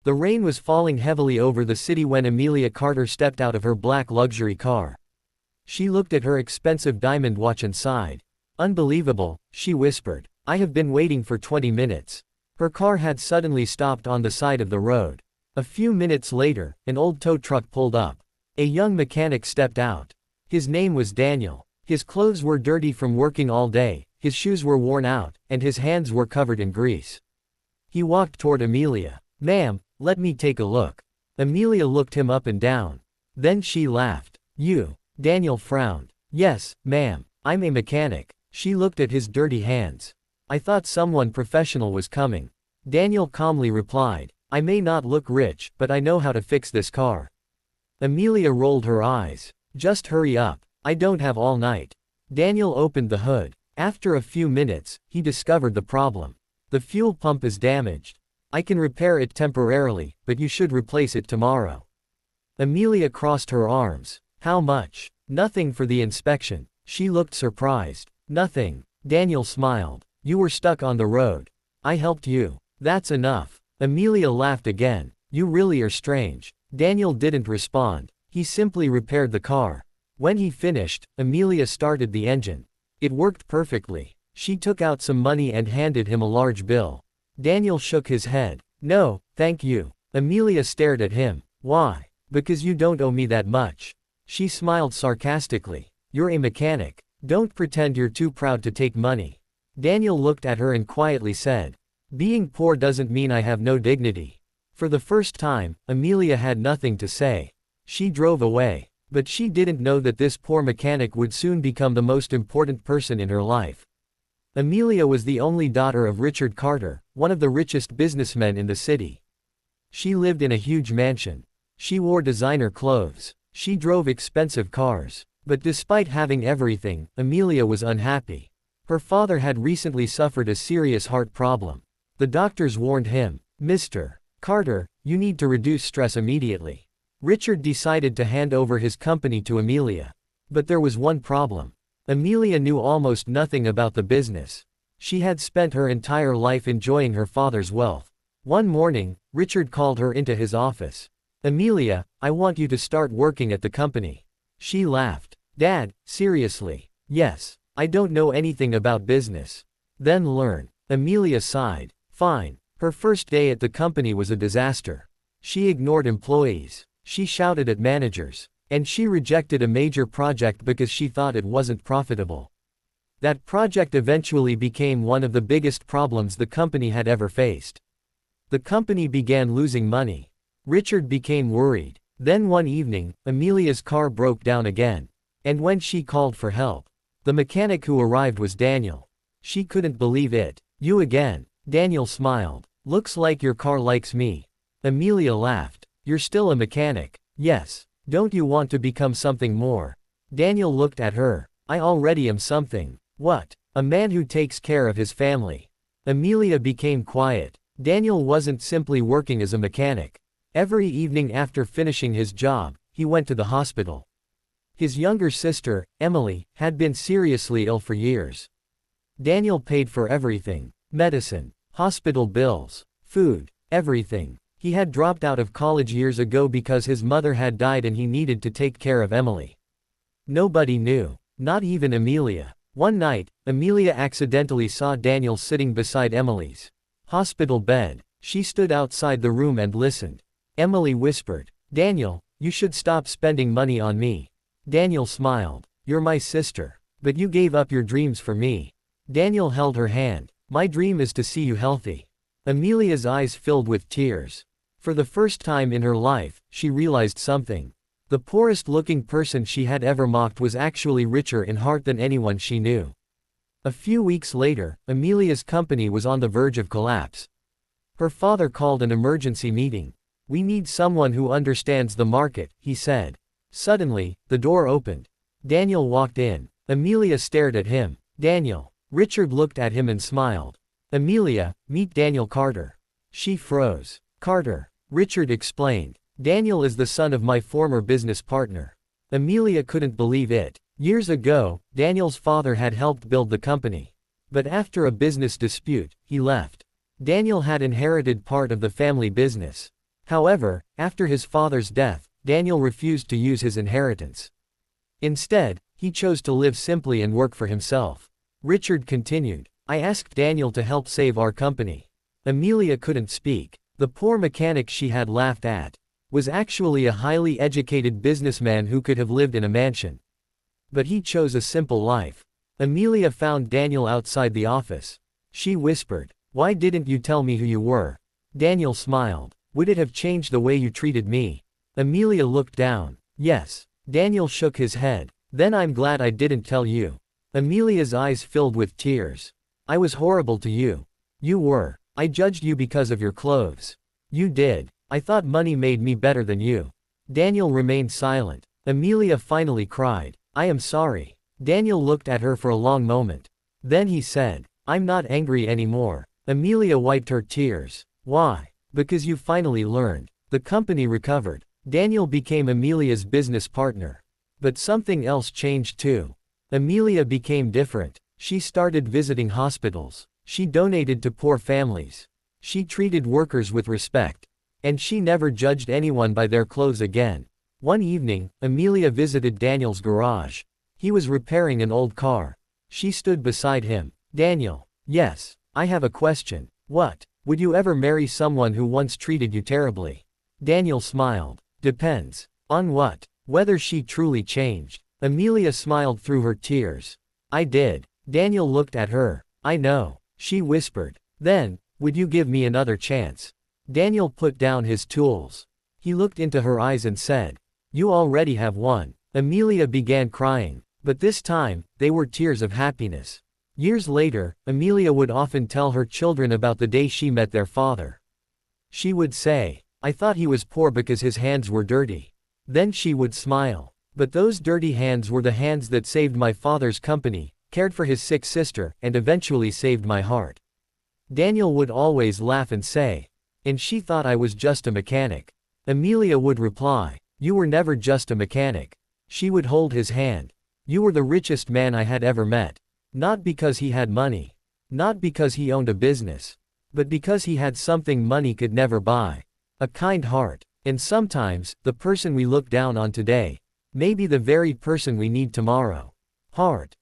The rain was falling heavily over the city when Amelia Carter stepped out of her black luxury car. She looked at her expensive diamond watch and sighed. "Unbelievable," she whispered. "I have been waiting for 20 minutes." Her car had suddenly stopped on the side of the road. A few minutes later, an old tow truck pulled up. A young mechanic stepped out. His name was Daniel. His clothes were dirty from working all day, his shoes were worn out, and his hands were covered in grease. He walked toward Amelia. "Ma'am, let me take a look." Amelia looked him up and down. Then she laughed. "You?" Daniel frowned. "Yes, ma'am. I'm a mechanic." She looked at his dirty hands. "I thought someone professional was coming." Daniel calmly replied, "I may not look rich, but I know how to fix this car." Amelia rolled her eyes. "Just hurry up. I don't have all night." Daniel opened the hood. After a few minutes, he discovered the problem. "The fuel pump is damaged. I can repair it temporarily, but you should replace it tomorrow." Amelia crossed her arms. "How much?" "Nothing for the inspection." She looked surprised. "Nothing." Daniel smiled. "You were stuck on the road. I helped you. That's enough." Amelia laughed again. "You really are strange." Daniel didn't respond. He simply repaired the car. When he finished, Amelia started the engine. It worked perfectly. She took out some money and handed him a large bill. Daniel shook his head. "No, thank you." Amelia stared at him. "Why?" "Because you don't owe me that much." She smiled sarcastically. "You're a mechanic. Don't pretend you're too proud to take money." Daniel looked at her and quietly said, "Being poor doesn't mean I have no dignity." For the first time, Amelia had nothing to say. She drove away. But she didn't know that this poor mechanic would soon become the most important person in her life. Amelia was the only daughter of Richard Carter, one of the richest businessmen in the city. She lived in a huge mansion. She wore designer clothes. She drove expensive cars. But despite having everything, Amelia was unhappy. Her father had recently suffered a serious heart problem. The doctors warned him, "Mr. Carter, you need to reduce stress immediately." Richard decided to hand over his company to Amelia. But there was one problem. Amelia knew almost nothing about the business. She had spent her entire life enjoying her father's wealth. One morning, Richard called her into his office. "Amelia, I want you to start working at the company." She laughed. "Dad, seriously?" "Yes. I don't know anything about business." "Then learn." Amelia sighed. "Fine." Her first day at the company was a disaster. She ignored employees. She shouted at managers. And she rejected a major project because she thought it wasn't profitable. That project eventually became one of the biggest problems the company had ever faced. The company began losing money. Richard became worried. Then one evening, Amelia's car broke down again. And when she called for help, the mechanic who arrived was Daniel. She couldn't believe it. "You again." Daniel smiled. "Looks like your car likes me." Amelia laughed. "You're still a mechanic." "Yes. Don't you want to become something more?" Daniel looked at her. "I already am something." "What?" "A man who takes care of his family." Amelia became quiet. Daniel wasn't simply working as a mechanic. Every evening after finishing his job, he went to the hospital. His younger sister, Emily, had been seriously ill for years. Daniel paid for everything. Medicine, hospital bills, food, everything. He had dropped out of college years ago because his mother had died and he needed to take care of Emily. Nobody knew. Not even Amelia. One night, Amelia accidentally saw Daniel sitting beside Emily's hospital bed. She stood outside the room and listened. Emily whispered, "Daniel, you should stop spending money on me." Daniel smiled. "You're my sister. But you gave up your dreams for me." Daniel held her hand. "My dream is to see you healthy." Amelia's eyes filled with tears. For the first time in her life, she realized something. The poorest-looking person she had ever mocked was actually richer in heart than anyone she knew. A few weeks later, Amelia's company was on the verge of collapse. Her father called an emergency meeting. "We need someone who understands the market," he said. Suddenly, the door opened. Daniel walked in. Amelia stared at him. "Daniel." Richard looked at him and smiled. "Amelia, meet Daniel Carter." She froze. "Carter." Richard explained. "Daniel is the son of my former business partner." Amelia couldn't believe it. Years ago, Daniel's father had helped build the company. But after a business dispute, he left. Daniel had inherited part of the family business. However, after his father's death, Daniel refused to use his inheritance. Instead, he chose to live simply and work for himself. Richard continued. I asked Daniel to help save our company. Amelia couldn't speak. The poor mechanic she had laughed at was actually a highly educated businessman who could have lived in a mansion. But he chose a simple life. Amelia found Daniel outside the office. She whispered, "Why didn't you tell me who you were?" Daniel smiled. "Would it have changed the way you treated me?" Amelia looked down. "Yes." Daniel shook his head. "Then I'm glad I didn't tell you." Amelia's eyes filled with tears. "I was horrible to you." "You were. I judged you because of your clothes." "You did. I thought money made me better than you." Daniel remained silent. Amelia finally cried, "I am sorry." Daniel looked at her for a long moment. Then he said, "I'm not angry anymore." Amelia wiped her tears. "Why?" "Because you finally learned." The company recovered. Daniel became Amelia's business partner. But something else changed too. Amelia became different. She started visiting hospitals. She donated to poor families. She treated workers with respect. And she never judged anyone by their clothes again. One evening, Amelia visited Daniel's garage. He was repairing an old car. She stood beside him. "Daniel." "Yes. I have a question." "What?" "Would you ever marry someone who once treated you terribly?" Daniel smiled. "Depends." "On what?" "Whether she truly changed." Amelia smiled through her tears. "I did." Daniel looked at her. "I know." She whispered. "Then, would you give me another chance?" Daniel put down his tools. He looked into her eyes and said, "You already have one." Amelia began crying. But this time, they were tears of happiness. Years later, Amelia would often tell her children about the day she met their father. She would say, "I thought he was poor because his hands were dirty." Then she would smile. "But those dirty hands were the hands that saved my father's company, cared for his sick sister, and eventually saved my heart." Daniel would always laugh and say, "And she thought I was just a mechanic." Amelia would reply, "You were never just a mechanic." She would hold his hand. "You were the richest man I had ever met. Not because he had money. Not because he owned a business. But because he had something money could never buy. A kind heart. And sometimes, the person we look down on today may be the very person we need tomorrow." Heart.